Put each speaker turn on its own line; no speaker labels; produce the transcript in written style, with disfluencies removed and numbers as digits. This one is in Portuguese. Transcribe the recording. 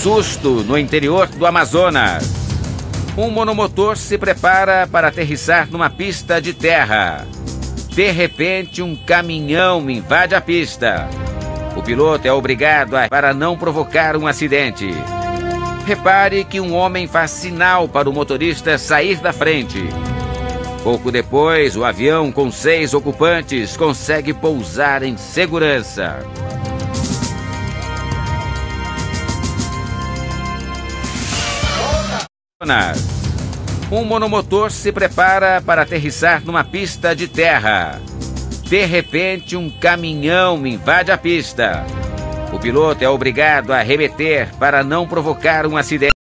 susto no interior do Amazonas. Um monomotor se prepara para aterrissar numa pista de terra. De repente, um caminhão invade a pista. O piloto é obrigado para não provocar um acidente. Repare que um homem faz sinal para o motorista sair da frente. Pouco depois, o avião com 6 ocupantes consegue pousar em segurança. Um monomotor se prepara para aterrissar numa pista de terra. De repente, um caminhão invade a pista. O piloto é obrigado a remeter para não provocar um acidente.